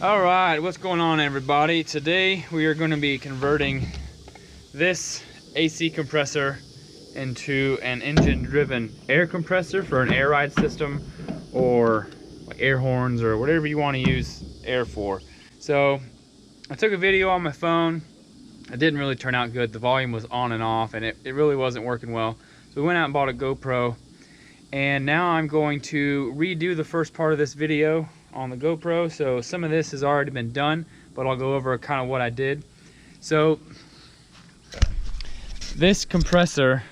Alright, what's going on everybody? Today we are going to be converting this AC compressor into an engine driven air compressor for an air ride system, or like air horns, or whatever you want to use air for. So I took a video on my phone. It didn't really turn out good. The volume was on and off and it really wasn't working well. So we went out and bought a GoPro, and now I'm going to redo the first part of this video on the GoPro. So some of this has already been done, but I'll go over kind of what I did. So this compressor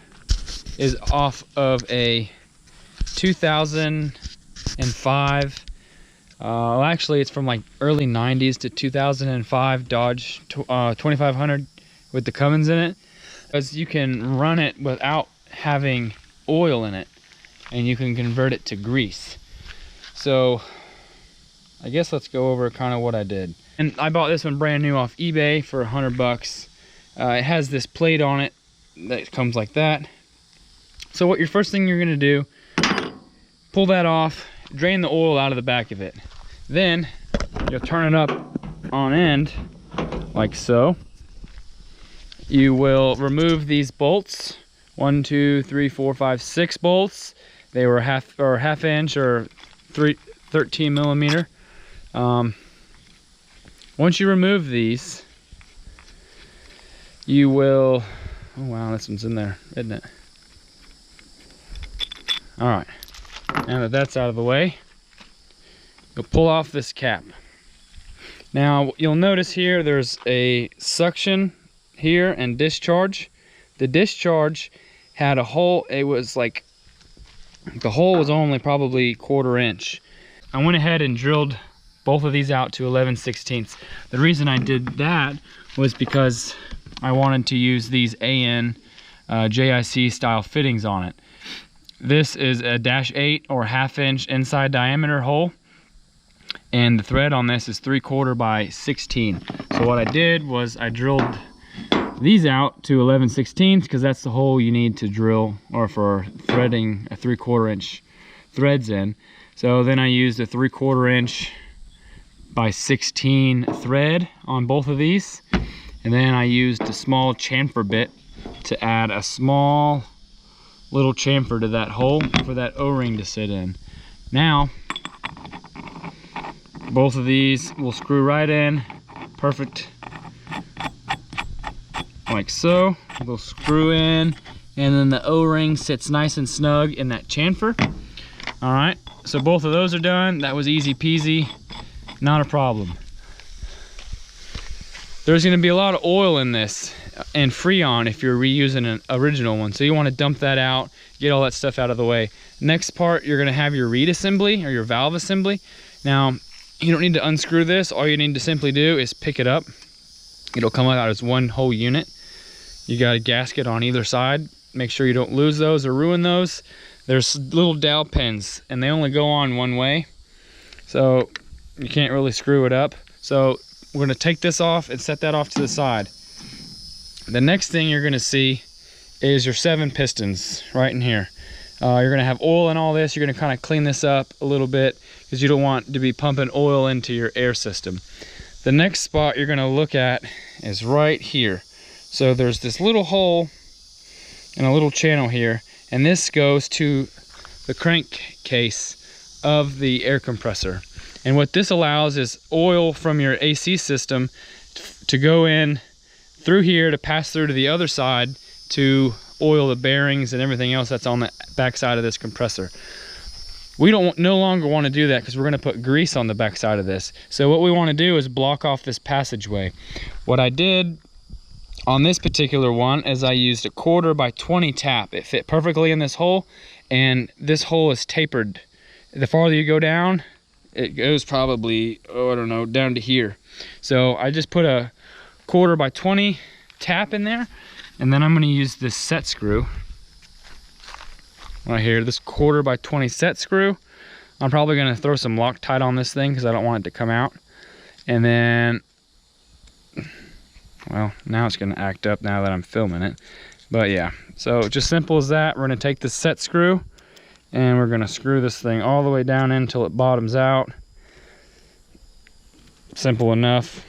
is off of a 2005, well actually it's from like early 90s to 2005 Dodge 2500 with the Cummins in it, because you can run it without having oil in it and you can convert it to grease. So I guess let's go over kind of what I did. And I bought this one brand new off eBay for $100. It has this plate on it that comes like that. So what your first thing you're gonna do, pull that off, drain the oil out of the back of it. Then you'll turn it up on end like so. You will remove these bolts, 1, 2, 3, 4, 5, 6 bolts. They were half inch or 13 millimeter. Once you remove these, you will, oh wow, this one's in there, isn't it? All right, now that that's out of the way, you'll pull off this cap. Now you'll notice here there's a suction here and discharge. The discharge had a hole. It was like, the hole was only probably 1/4 inch. I went ahead and drilled both of these out to 11/16. The reason I did that was because I wanted to use these AN JIC style fittings on it. This is a -8 or 1/2 inch inside diameter hole, and the thread on this is 3/4 by 16. So what I did was I drilled these out to 11/16 because that's the hole you need to drill, or for threading a 3/4 inch threads in. So then I used a 3/4 inch by 16 thread on both of these, and then I used a small chamfer bit to add a small little chamfer to that hole for that O-ring to sit in. Now both of these will screw right in, perfect, like so. They'll screw in, and then the O-ring sits nice and snug in that chamfer. All right, so both of those are done. That was easy peasy, not a problem. There's going to be a lot of oil in this and Freon if you're reusing an original one, so you want to dump that out, get all that stuff out of the way. Next part, you're going to have your reed assembly or your valve assembly. Now you don't need to unscrew this. All you need to simply do is pick it up. It'll come out as one whole unit. You got a gasket on either side. Make sure you don't lose those or ruin those. There's little dowel pins and they only go on one way, so you can't really screw it up. So we're going to take this off and set that off to the side. The next thing you're going to see is your 7 pistons right in here. You're going to have oil in all this. You're going to kind of clean this up a little bit because you don't want to be pumping oil into your air system. The next spot you're going to look at is right here. So there's this little hole and a little channel here, and this goes to the crankcase of the air compressor. And what this allows is oil from your AC system to go in through here to pass through to the other side to oil the bearings and everything else that's on the back side of this compressor. We no longer want to do that because we're going to put grease on the back side of this. So what we want to do is block off this passageway. What I did on this particular one is I used a 1/4 by 20 tap. It fit perfectly in this hole, and this hole is tapered. The farther you go down, it goes probably, oh, I don't know, down to here. So I just put a 1/4 by 20 tap in there, and then I'm going to use this set screw right here, this 1/4 by 20 set screw. I'm probably going to throw some Loctite on this thing because I don't want it to come out. And then, well, now it's going to act up now that I'm filming it. But yeah, so just simple as that. We're going to take this set screw and we're going to screw this thing all the way down in until it bottoms out. Simple enough.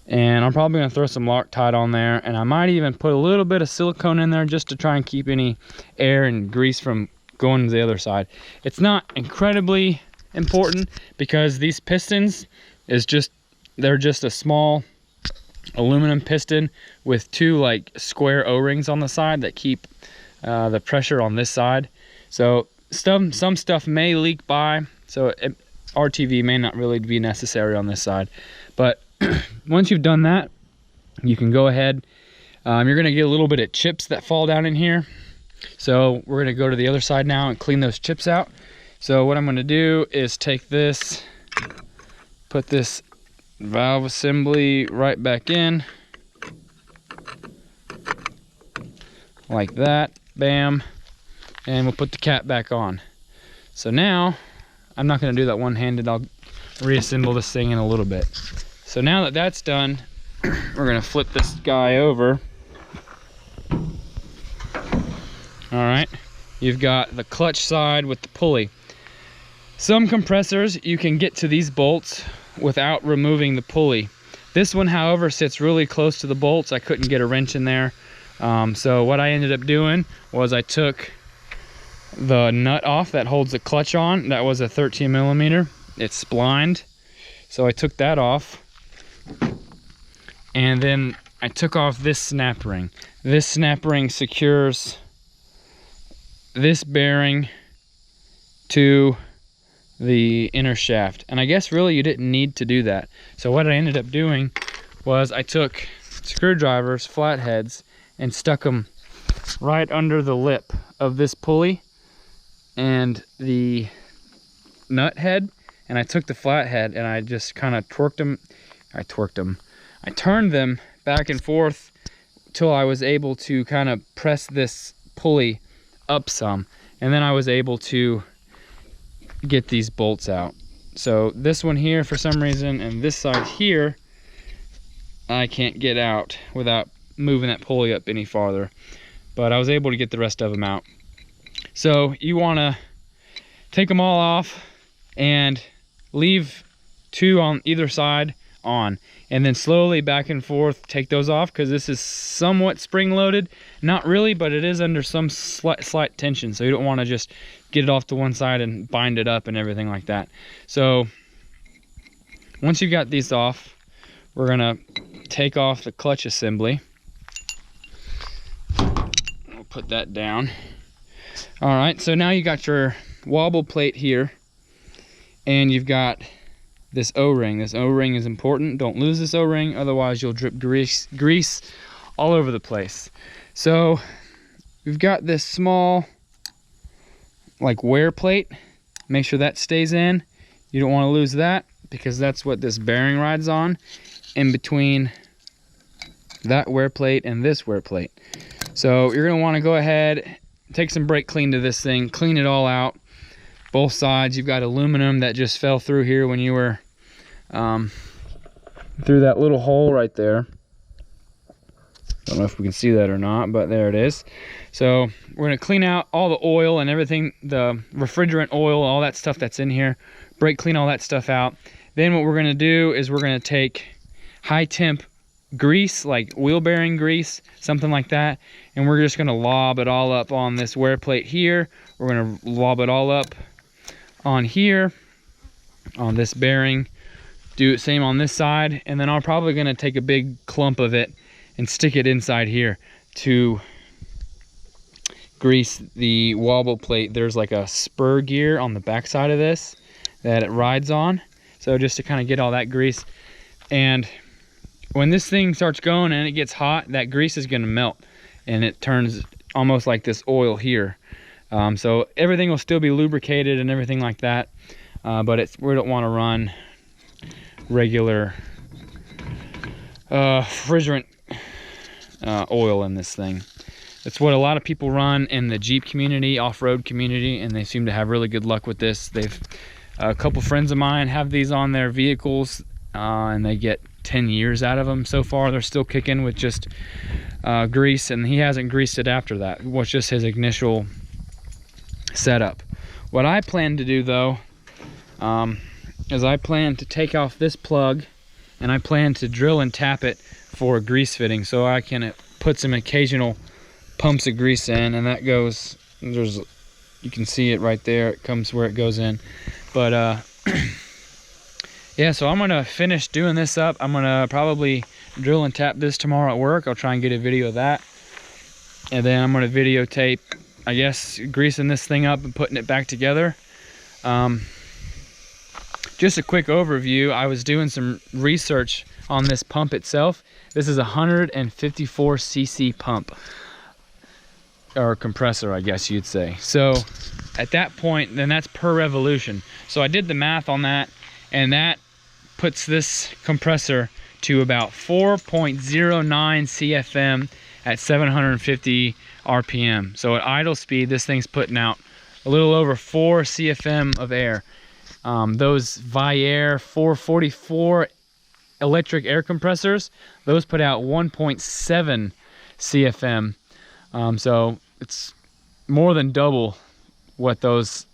And I'm probably gonna throw some Loctite on there, and I might even put a little bit of silicone in there just to try and keep any air and grease from going to the other side. It's not incredibly important because these pistons they're just a small aluminum piston with two like square O-rings on the side that keep the pressure on this side. So some stuff may leak by, so RTV may not really be necessary on this side. But once you've done that, you can go ahead. You're gonna get a little bit of chips that fall down in here. So we're gonna go to the other side now and clean those chips out. So what I'm gonna do is take this, put this valve assembly right back in. Like that, bam. And we'll put the cap back on. So now, I'm not gonna do that one-handed, I'll reassemble this thing in a little bit. So now that that's done, we're gonna flip this guy over. All right, you've got the clutch side with the pulley. Some compressors, you can get to these bolts without removing the pulley. This one, however, sits really close to the bolts. I couldn't get a wrench in there. So what I ended up doing was I took the nut off that holds the clutch on. That was a 13 millimeter. It's splined. So I took that off. And then I took off this snap ring. This snap ring secures this bearing to the inner shaft. And I guess really you didn't need to do that. So what I ended up doing was I took screwdrivers, flatheads, and stuck them right under the lip of this pulley and the nut head. And I took the flathead and I just kind of I turned them back and forth till I was able to kind of press this pulley up some, and then I was able to get these bolts out. So this one here for some reason, and this side here I can't get out without moving that pulley up any farther, but I was able to get the rest of them out. So you want to take them all off and leave two on either side on, and then slowly back and forth take those off, because this is somewhat spring loaded. Not really, but it is under some slight tension, so you don't want to just get it off to one side and bind it up and everything like that. So once you've got these off, we're gonna take off the clutch assembly. We'll put that down. All right, so now you got your wobble plate here, and you've got this O-ring. This O-ring is important. Don't lose this O-ring, otherwise you'll drip grease all over the place. So we've got this small like wear plate. Make sure that stays in. You don't want to lose that, because that's what this bearing rides on, in between that wear plate and this wear plate. So you're going to want to go ahead, take some brake clean to this thing, clean it all out. Both sides. You've got aluminum that just fell through here when you were through that little hole right there. Don't know if we can see that or not, but there it is. So we're going to clean out all the oil and everything, the refrigerant oil, all that stuff that's in here. Brake clean all that stuff out. Then what we're going to do is we're going to take high temp grease, like wheel bearing grease, something like that, and we're just going to lob it all up on this wear plate here. We're going to lob it all up on here, on this bearing. Do it same on this side, and then I'm probably going to take a big clump of it and stick it inside here to grease the wobble plate. There's like a spur gear on the back side of this that it rides on, so just to kind of get all that grease. And when this thing starts going and it gets hot, that grease is going to melt and it turns almost like this oil here. So everything will still be lubricated and everything like that, but we don't want to run regular refrigerant oil in this thing. It's what a lot of people run in the Jeep community, off-road community, and they seem to have really good luck with this. A couple friends of mine have these on their vehicles, and they get 10 years out of them so far. They're still kicking with just grease, and he hasn't greased it after that. It was just his initial setup. What I plan to do though, is I plan to take off this plug, and I plan to drill and tap it for a grease fitting, so I can put some occasional pumps of grease in, and that goes, you can see it right there, it comes where it goes in. But yeah, so I'm gonna finish doing this up. I'm gonna probably drill and tap this tomorrow at work. I'll try and get a video of that, and then I'm gonna videotape, I guess, greasing this thing up and putting it back together. Just a quick overview, I was doing some research on this pump itself. This is a 154 cc pump, or compressor, I guess you'd say. So at that point, then that's per revolution. So I did the math on that, and that puts this compressor to about 4.09 CFM at 750 RPM. So at idle speed, this thing's putting out a little over 4 CFM of air. Those Viair 444 electric air compressors, those put out 1.7 CFM. So it's more than double what those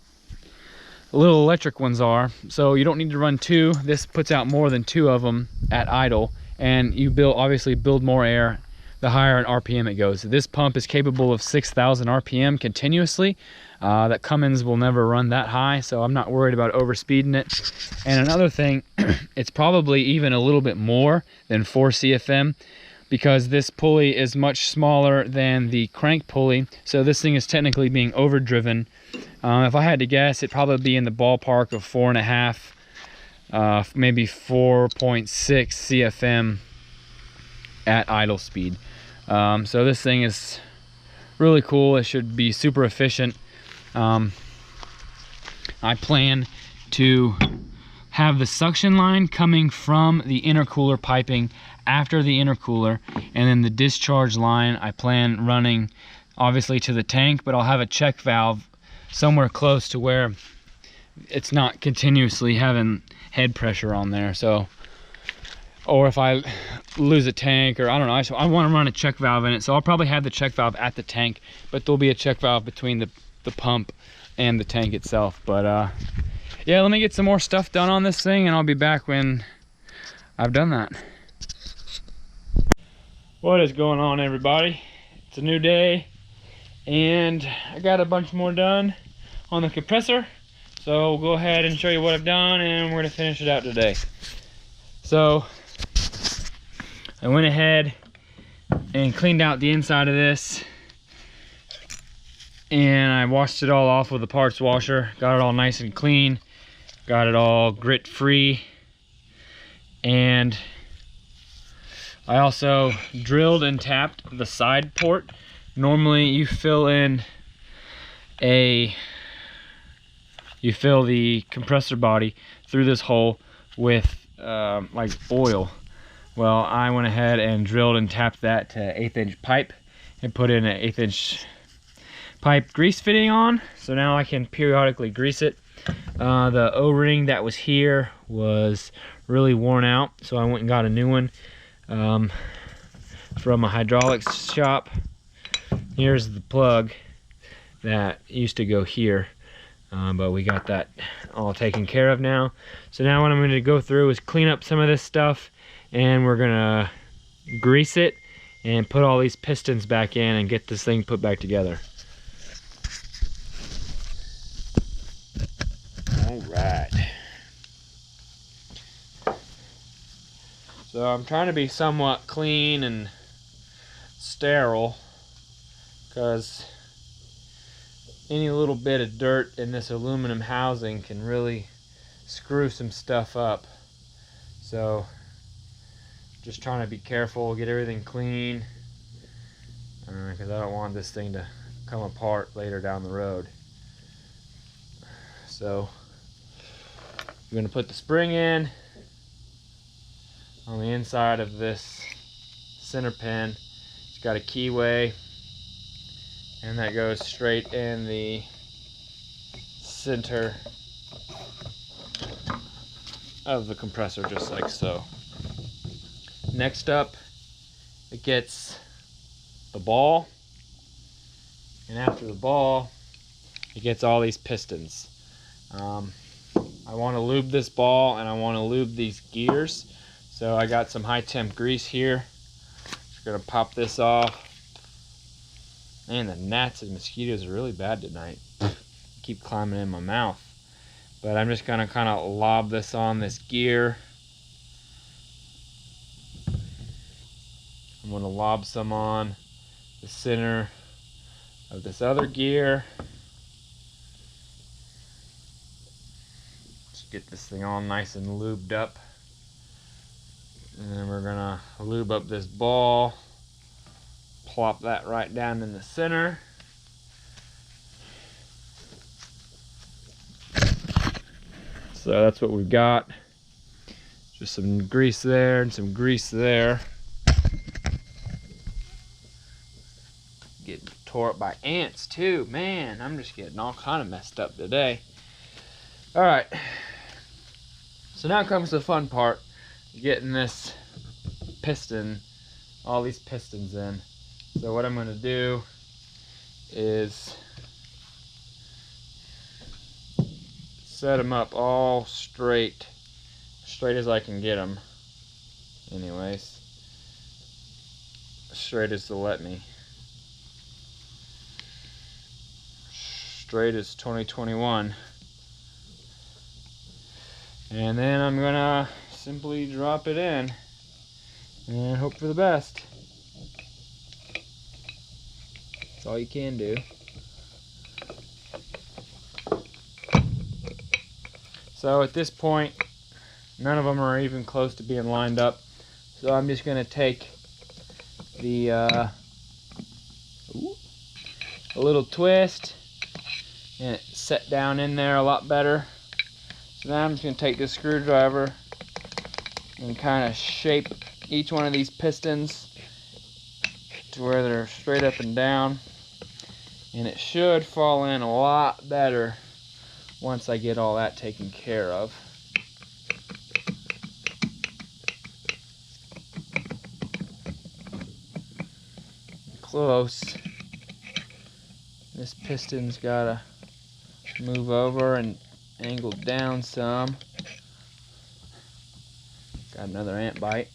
little electric ones are. So you don't need to run two. This puts out more than two of them at idle, and you obviously build more air the higher in RPM it goes. This pump is capable of 6,000 RPM continuously. That Cummins will never run that high, so I'm not worried about overspeeding it. And another thing, it's probably even a little bit more than 4 CFM, because this pulley is much smaller than the crank pulley, so this thing is technically being overdriven. If I had to guess, it'd probably be in the ballpark of 4.5, maybe 4.6 CFM at idle speed. So this thing is really cool. It should be super efficient. I plan to have the suction line coming from the intercooler piping after the intercooler, and then the discharge line I plan running obviously to the tank, but I'll have a check valve somewhere close to where it's not continuously having head pressure on there. So, or if I lose a tank, or I don't know, I want to run a check valve in it, so I'll probably have the check valve at the tank, but there'll be a check valve between the pump and the tank itself. But yeah, let me get some more stuff done on this thing, and I'll be back when I've done that. What is going on, everybody? It's a new day, and I got a bunch more done on the compressor, so we'll go ahead and show you what I've done, and we're gonna finish it out today. So I went ahead and cleaned out the inside of this, and I washed it all off with a parts washer, got it all nice and clean, got it all grit free, and I also drilled and tapped the side port. Normally you fill the compressor body through this hole with like oil. Well, I went ahead and drilled and tapped that to 1/8 inch pipe and put in an 1/8 inch pipe grease fitting on, so now I can periodically grease it. The O-ring that was here was really worn out, so I went and got a new one from a hydraulics shop. Here's the plug that used to go here, but we got that all taken care of now. So now what I'm going to go through is clean up some of this stuff, and we're gonna grease it and put all these pistons back in and get this thing put back together. All right. So I'm trying to be somewhat clean and sterile, because any little bit of dirt in this aluminum housing can really screw some stuff up. So just trying to be careful, get everything clean, because I don't want this thing to come apart later down the road. So I'm going to put the spring in on the inside of this center pin. It's got a keyway, and that goes straight in the center of the compressor, just like so. Next up, it gets the ball, and after the ball, it gets all these pistons. I want to lube this ball and I want to lube these gears. So I got some high temp grease here. Just gonna pop this off. Man, the gnats and mosquitoes are really bad tonight. Keep climbing in my mouth. But I'm just gonna kind of lob this on this gear. I'm gonna lob some on the center of this other gear. Just get this thing all nice and lubed up. And then we're gonna lube up this ball. Plop that right down in the center. So that's what we've got. Just some grease there and some grease there. Getting tore up by ants too. Man, I'm just getting all kind of messed up today. All right. So now comes the fun part. Getting this piston, all these pistons in. So what I'm gonna do is set them up all straight as I can get them. Anyways, straight as they'll let me. Straight as 2021. And then I'm gonna simply drop it in and hope for the best. That's all you can do. So at this point, none of them are even close to being lined up. So I'm just gonna take the a little twist and it set down in there a lot better. So now I'm just gonna take this screwdriver and kind of shape each one of these pistons to where they're straight up and down. And it should fall in a lot better once I get all that taken care of. Close. This piston's gotta move over and angle down some. Got another ant bite.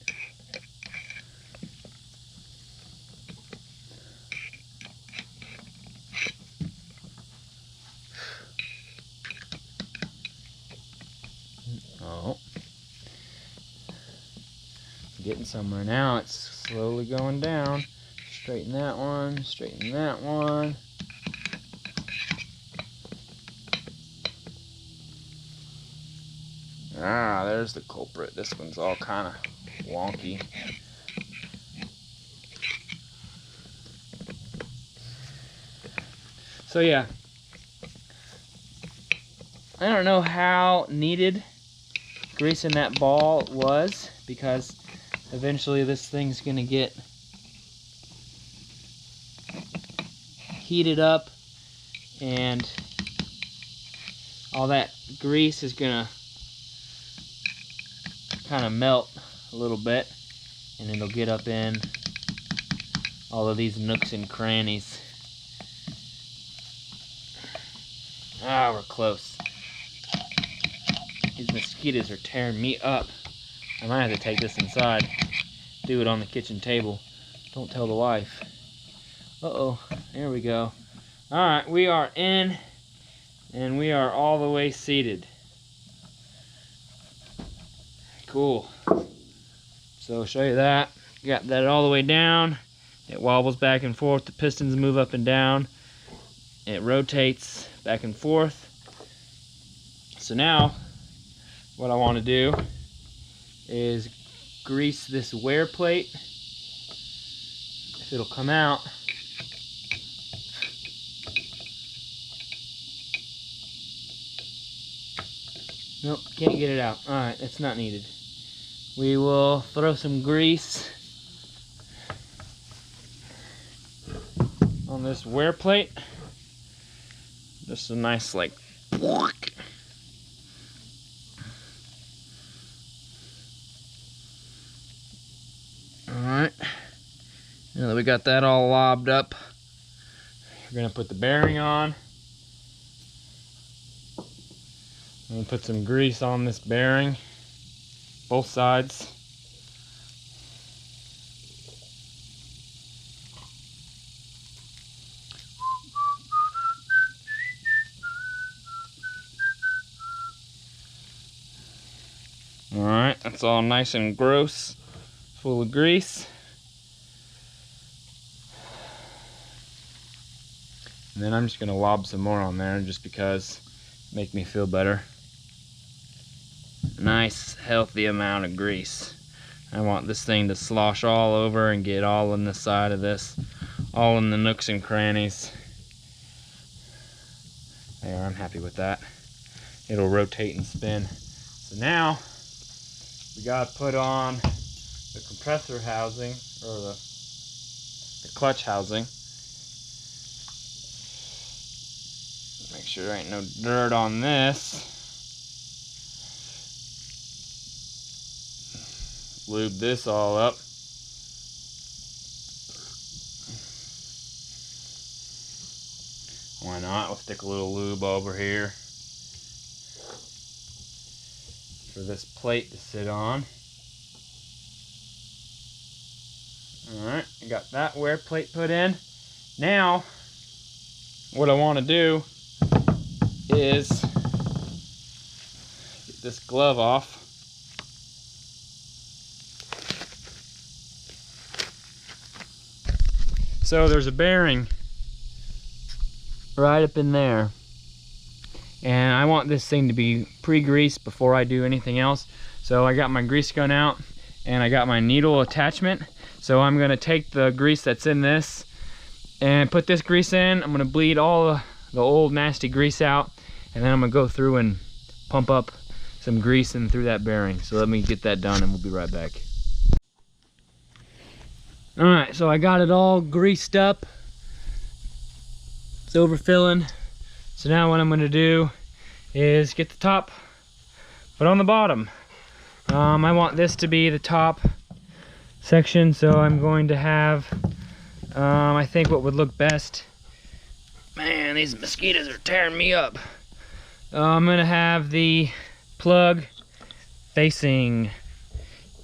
Oh, getting somewhere now. It's slowly going down. Straighten that one, straighten that one. Ah, there's the culprit. This one's all kind of wonky. So yeah, I don't know how needed greasing that ball was, because eventually this thing's gonna get heated up and all that grease is gonna kind of melt a little bit, and it'll get up in all of these nooks and crannies. Ah, we're close. These mosquitoes are tearing me up. I might have to take this inside, do it on the kitchen table. Don't tell the wife. Uh-oh, there we go. All right, we are in, and we are all the way seated. Cool. So I'll show you that. Got that all the way down. It wobbles back and forth. The pistons move up and down. It rotates back and forth. So now, what I want to do is grease this wear plate. If it'll come out. Nope, can't get it out. Alright, it's not needed. We will throw some grease on this wear plate. Just a nice, like, alright. Now that we got that all lobbed up, we're gonna put the bearing on. I'm gonna put some grease on this bearing, both sides. Alright, that's all nice and gross, full of grease. And then I'm just gonna lob some more on there just because, make me feel better. Nice, healthy amount of grease. I want this thing to slosh all over and get all in the side of this, all in the nooks and crannies. There, I'm happy with that. It'll rotate and spin. So now, we gotta put on the compressor housing, or the clutch housing. Make sure there ain't no dirt on this. Lube this all up. Why not? We'll stick a little lube over here for this plate to sit on. Alright, I got that wear plate put in. Now, what I want to do is get this glove off. So there's a bearing right up in there, and I want this thing to be pre-greased before I do anything else. So I got my grease gun out and I got my needle attachment. So I'm gonna take the grease that's in this and put this grease in. I'm gonna bleed all the old nasty grease out, and then I'm gonna go through and pump up some grease in through that bearing. So let me get that done and we'll be right back. Alright, so I got it all greased up. It's overfilling. So now what I'm going to do is get the top, put on the bottom. I want this to be the top section, so I'm going to have, I think what would look best. Man, these mosquitoes are tearing me up. I'm going to have the plug facing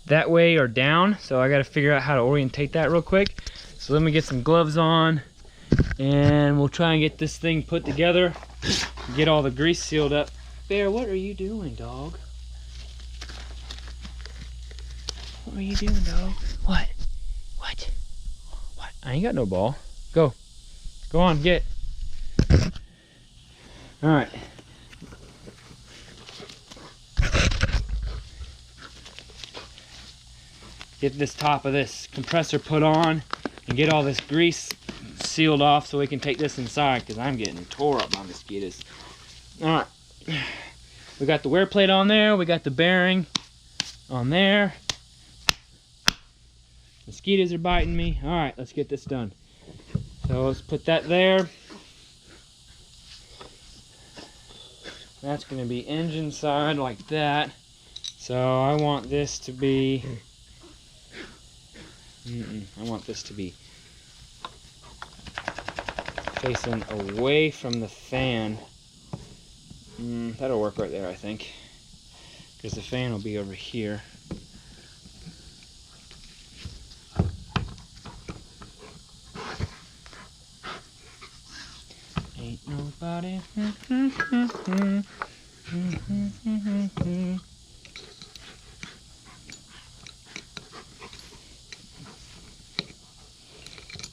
that way or down, so I got to figure out how to orientate that real quick. So let me get some gloves on and we'll try and get this thing put together, get all the grease sealed up. Bear, what are you doing, dog? What are you doing, dog? What? What? I ain't got no ball. Go on, get. All right. Get this top of this compressor put on and get all this grease sealed off so we can take this inside, because I'm getting tore up by mosquitoes. Alright, we got the wear plate on there, we got the bearing on there. Mosquitoes are biting me. Alright, let's get this done. So let's put that there. That's going to be engine side like that. So I want this to be I want this to be facing away from the fan. That'll work right there, I think, because the fan will be over here. Ain't nobody.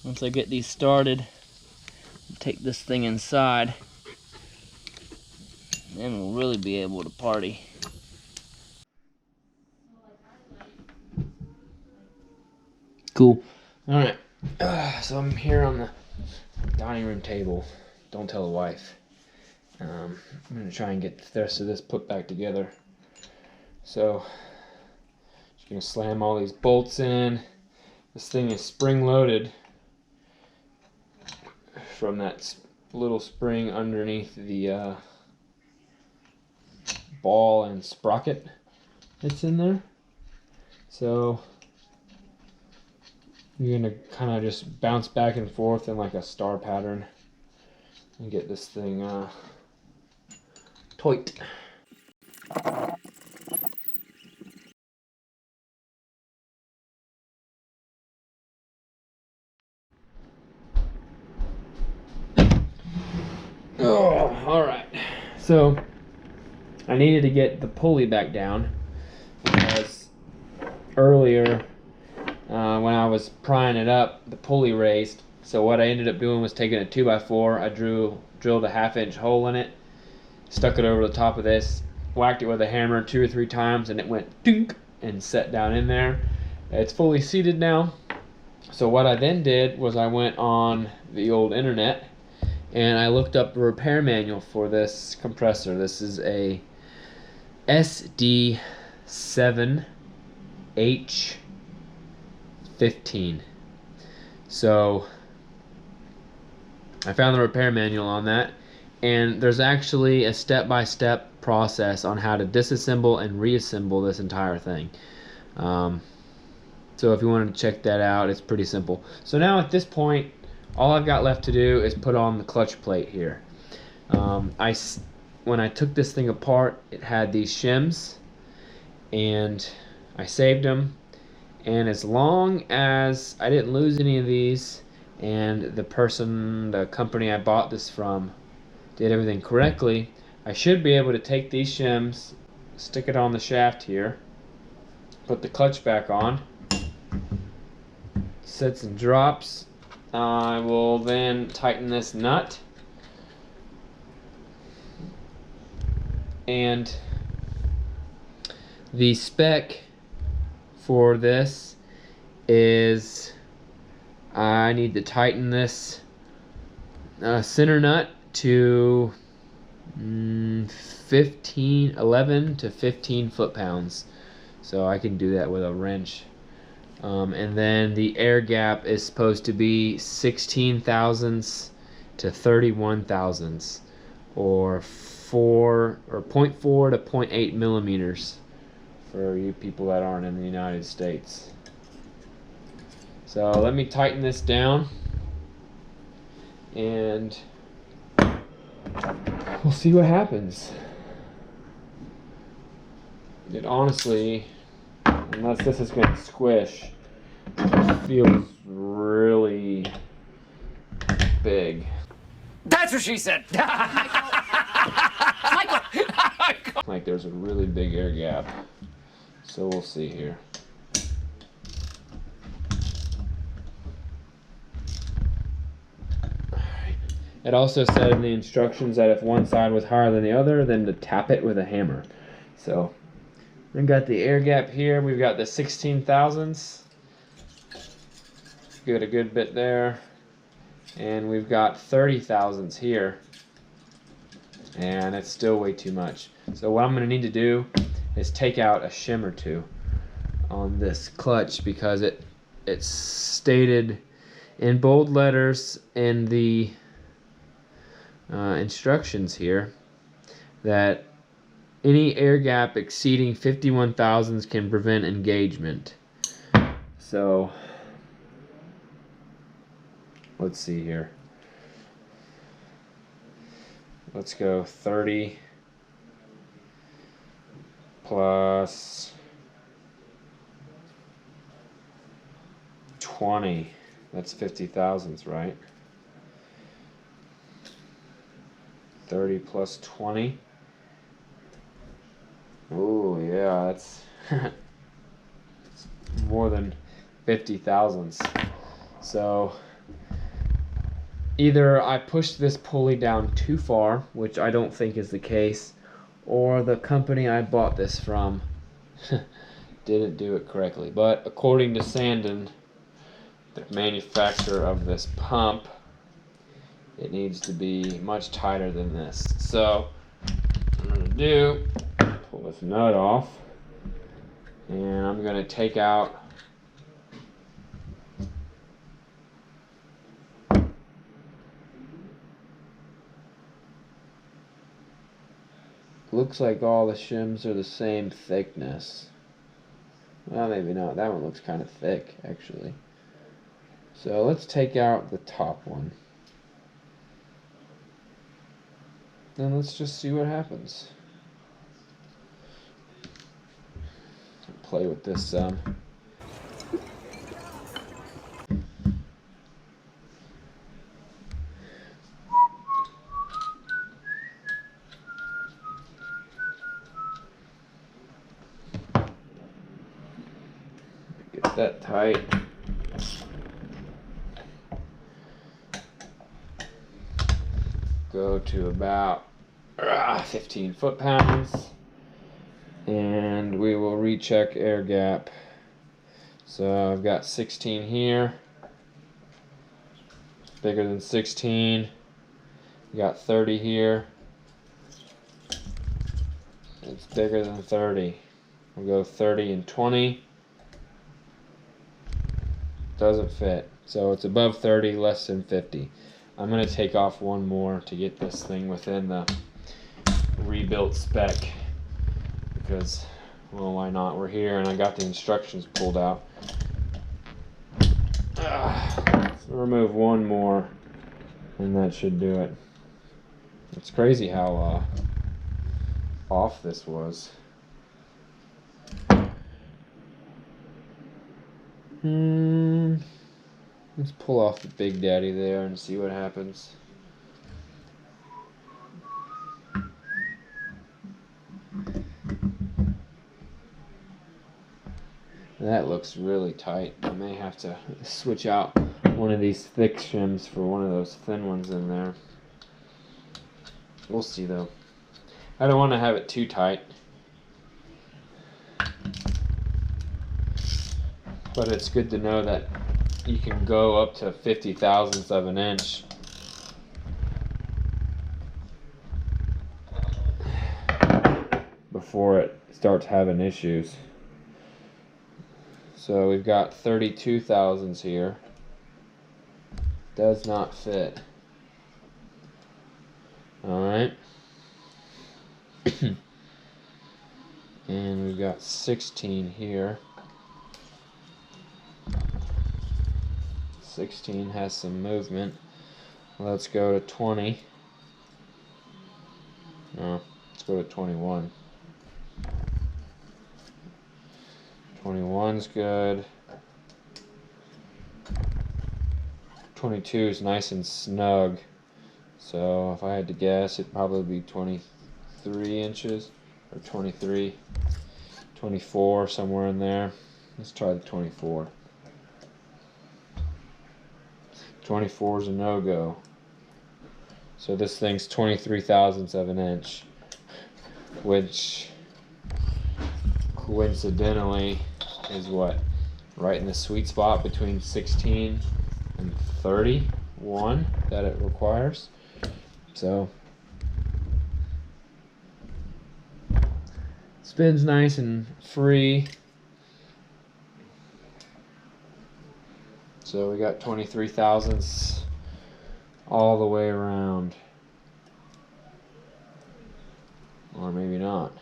Once I get these started, take this thing inside, then we'll really be able to party. Cool. Alright, so I'm here on the dining room table. Don't tell the wife. I'm going to try and get the rest of this put back together. So, just going to slam all these bolts in. This thing is spring loaded from that little spring underneath the ball and sprocket that's in there. So you're gonna kind of just bounce back and forth in like a star pattern and get this thing tight. Oh, alright. So, I needed to get the pulley back down because earlier when I was prying it up, the pulley raised. So what I ended up doing was taking a 2x4, I drilled a 1/2-inch hole in it, stuck it over the top of this, whacked it with a hammer 2 or 3 times, and it went dink and set down in there. It's fully seated now. So what I then did was I went on the old internet and I looked up a repair manual for this compressor. This is a SD7H15. So I found the repair manual on that, and there's actually a step-by-step process on how to disassemble and reassemble this entire thing. So if you wanted to check that out, it's pretty simple. So now at this point, all I've got left to do is put on the clutch plate here. When I took this thing apart, it had these shims, and I saved them. And as long as I didn't lose any of these, and the company I bought this from, did everything correctly, I should be able to take these shims, stick it on the shaft here, put the clutch back on, sets and drops. I will then tighten this nut, and the spec for this is I need to tighten this center nut to 11 to 15 foot-pounds. So I can do that with a wrench. And then the air gap is supposed to be 16 thousandths to 31 thousandths, or 0.4 to 0.8 millimeters for you people that aren't in the United States. So let me tighten this down, and we'll see what happens. It honestly, unless this is going to squish, it feels really big. That's what she said. Michael. Like there's a really big air gap. So we'll see here. It also said in the instructions that if one side was higher than the other, then to tap it with a hammer. So we've got the air gap here. We've got the 16 thousandths. Got a good bit there. And we've got 30 thousandths here. And it's still way too much. So what I'm going to need to do is take out a shim or two on this clutch, because it's stated in bold letters in the instructions here that any air gap exceeding 51 thousandths can prevent engagement. So let's see here. Let's go 30 plus 20. That's 50 thousandths, right? 30 plus 20. Oh yeah, that's it's more than 50 thousandths. So either I pushed this pulley down too far, which I don't think is the case, or the company I bought this from didn't do it correctly. But according to Sandon, the manufacturer of this pump, it needs to be much tighter than this. So what I'm going to do, pull this nut off, and I'm going to take out looks like all the shims are the same thickness. Well, maybe not. That one looks kind of thick, actually. So let's take out the top one. Then let's just see what happens. play with this some. Get that tight. Go to about 15 foot-pounds, and we will recheck air gap. So I've got 16 here, bigger than 16. We got 30 here, it's bigger than 30. We'll go 30 and 20. Doesn't fit, so it's above 30, less than 50. I'm going to take off one more to get this thing within the rebuilt spec, because, well, why not? We're here and I got the instructions pulled out. So remove one more and that should do it. It's crazy how off this was. Let's pull off the Big Daddy there and see what happens. That looks really tight. I may have to switch out one of these thick shims for one of those thin ones in there. We'll see though. I don't want to have it too tight, but it's good to know that you can go up to 50 thousandths of an inch. Before it starts having issues. So we've got 32 thousandths here. Does not fit. Alright. And we've got 16 here. 16 has some movement. Let's go to 20. No, let's go to 21. 21's good. 22 is nice and snug. So if I had to guess, it'd probably be 23 inches or 23, 24, somewhere in there. Let's try the 24. 24 is a no-go. So this thing's 23 thousandths of an inch, which coincidentally is what? Right in the sweet spot between 16 and 31 that it requires. So spins nice and free. So we got 23 thousandths all the way around. Or maybe not.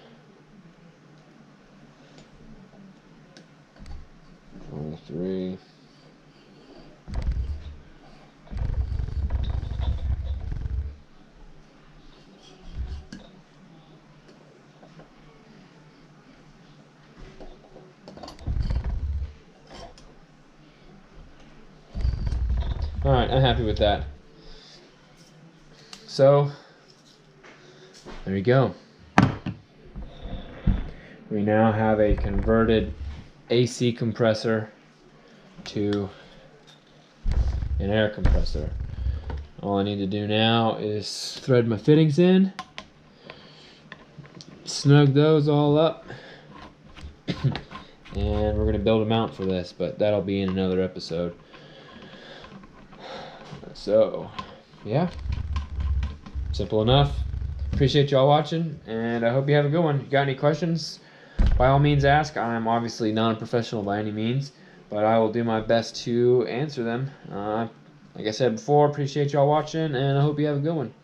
23. Alright, I'm happy with that. So, there you go. We now have a converted AC compressor to an air compressor. All I need to do now is thread my fittings in, snug those all up, and we're going to build a mount for this, but that'll be in another episode. So, yeah, simple enough. Appreciate y'all watching, and I hope you have a good one. If you got any questions, by all means ask. I'm obviously non-professional by any means, but I will do my best to answer them. Like I said before, appreciate y'all watching, and I hope you have a good one.